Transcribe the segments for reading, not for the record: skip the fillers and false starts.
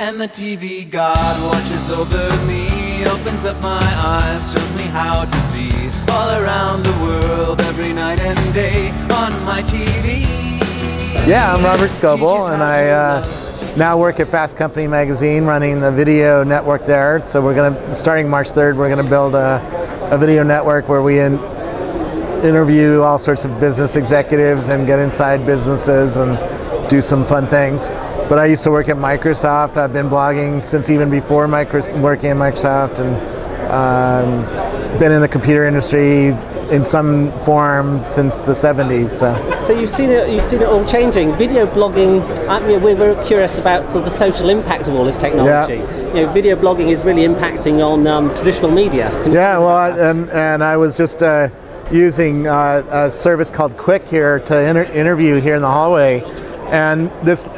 And the TV God watches over me, opens up my eyes, shows me how to see all around the world, every night and day on my TV. Yeah, I'm Robert Scoble, and I now work at Fast Company magazine, running the video network there. So we're going to, starting March 3rd, we're going to build a video network where we interview all sorts of business executives and get inside businesses and do some fun things. But I used to work at Microsoft. I've been blogging since even before working at Microsoft, and been in the computer industry in some form since the 70s. So you've seen it all changing. Video blogging. We're very curious about sort of the social impact of all this technology. Yeah. Video blogging is really impacting on traditional media. Yeah, well, and I was just using a service called Quick here to interview here in the hallway, and this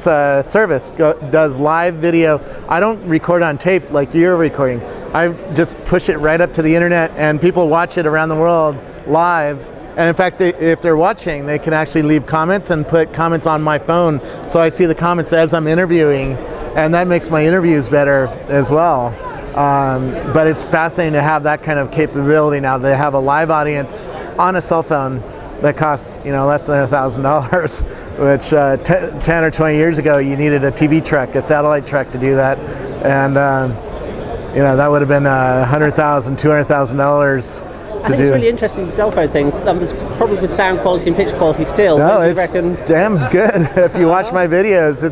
service does live video. I don't record on tape like you're recording. I just push it right up to the internet, and people watch it around the world live. And in fact, if they're watching, they can actually leave comments and put comments on my phone, so I see the comments as I'm interviewing, and that makes my interviews better as well. But it's fascinating to have that kind of capability now, to have a live audience on a cell phone that costs, less than $1,000, which 10 or 20 years ago you needed a TV truck, a satellite truck to do that, and that would have been $100,000, $200,000 to do. I think it's really interesting, the cell phone things. There's problems with sound quality and pitch quality still. No, it's damn good. If you watch my videos,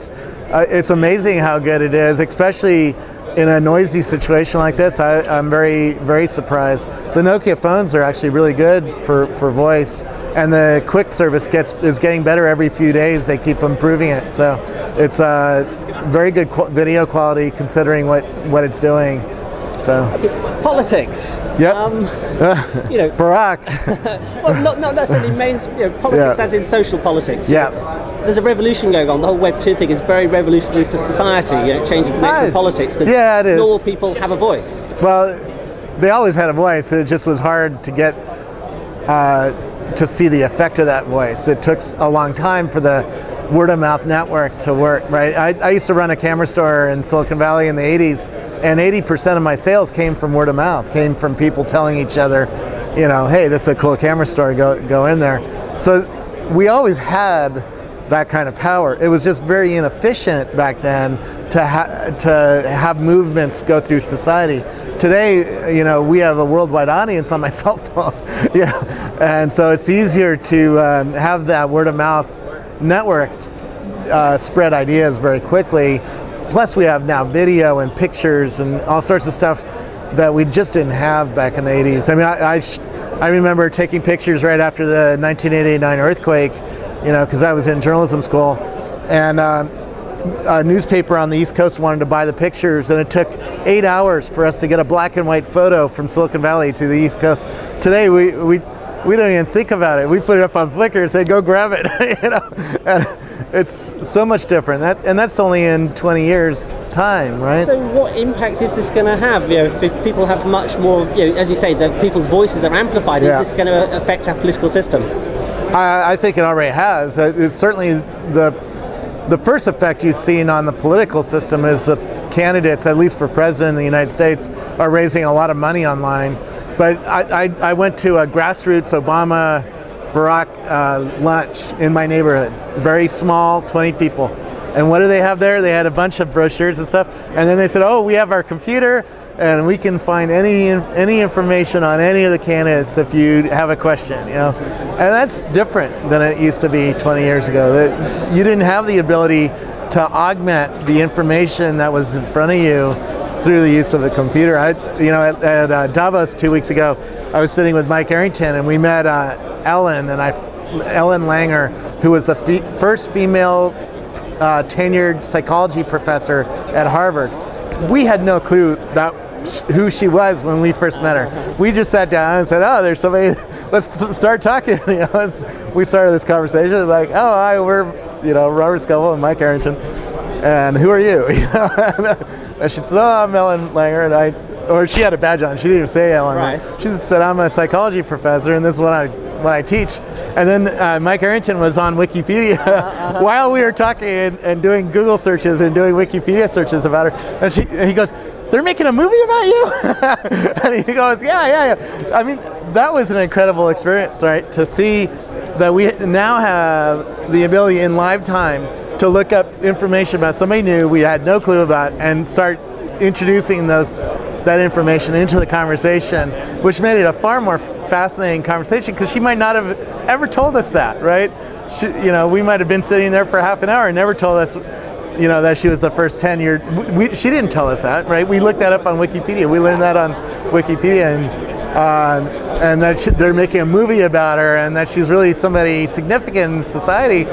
it's amazing how good it is, especially in a noisy situation like this. I'm very, very surprised. The Nokia phones are actually really good for voice, and the Quick service is getting better every few days. They keep improving it, so it's very good video quality considering what it's doing. So politics. Yep. Barack. Well, not necessarily politics, as in social politics. Yeah. There's a revolution going on. The whole Web 2 thing is very revolutionary for society. It changes the nature of politics because it is. Normal people have a voice. Well, they always had a voice. It just was hard to get to see the effect of that voice. It took a long time for the word-of-mouth network to work, right? I used to run a camera store in Silicon Valley in the 80s, and 80% of my sales came from word-of-mouth, came from people telling each other, hey, this is a cool camera store, go in there. So we always had that kind of power. It was just very inefficient back then to have movements go through society. Today, we have a worldwide audience on my cell phone, and so it's easier to have that word-of-mouth network spread ideas very quickly. Plus, we have now video and pictures and all sorts of stuff that we just didn't have back in the 80s. I mean, I remember taking pictures right after the 1989 earthquake, because I was in journalism school, and a newspaper on the East Coast wanted to buy the pictures, and it took 8 hours for us to get a black and white photo from Silicon Valley to the East Coast. Today, we don't even think about it. We put it up on Flickr and say, go grab it, and it's so much different. And that's only in 20 years' time, right? So what impact is this going to have? If people have much more, as you say, that people's voices are amplified, is this going to affect our political system? I think it already has. It's certainly the first effect you've seen on the political system is the candidates, at least for president in the United States, are raising a lot of money online. But I went to a grassroots Obama Barack lunch in my neighborhood, very small, 20 people. And what do they have there? They had a bunch of brochures and stuff. And then they said, oh, we have our computer, and we can find any information on any of the candidates if you have a question, And that's different than it used to be 20 years ago. That you didn't have the ability to augment the information that was in front of you through the use of a computer. At Davos 2 weeks ago, I was sitting with Mike Arrington, and we met Ellen Langer, who was the first female tenured psychology professor at Harvard. We had no clue who she was when we first met her. We just sat down and said, oh, there's somebody, let's start talking. We started this conversation like, oh, hi, we're Robert Scoble and Mike Arrington, and who are you? And she said, oh, I'm Ellen Langer, and she had a badge on. She didn't even say Ellen. Right. She said, I'm a psychology professor, and this is what what I teach. And then Mike Arrington was on Wikipedia while we were talking and doing Google searches and doing Wikipedia searches about her. And he goes, "They're making a movie about you?" And he goes, yeah. I mean, that was an incredible experience, right? To see that we now have the ability in live time to look up information about somebody new we had no clue about and start introducing that information into the conversation, which made it a far more fascinating conversation, because she might not have ever told us that, right? We might have been sitting there for half an hour and never told us, that she was the first 10-year. She didn't tell us that, right? We looked that up on Wikipedia. We learned that on Wikipedia, and that they're making a movie about her, and that she's really somebody significant in society.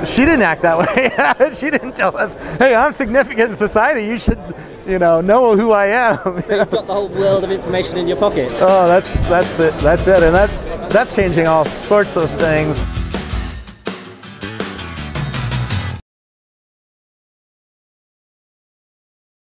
She didn't act that way. She didn't tell us, "Hey, I'm significant in society. You should, know who I am." So you've got the whole world of information in your pocket. Oh, that's it. That's it, and that's changing all sorts of things.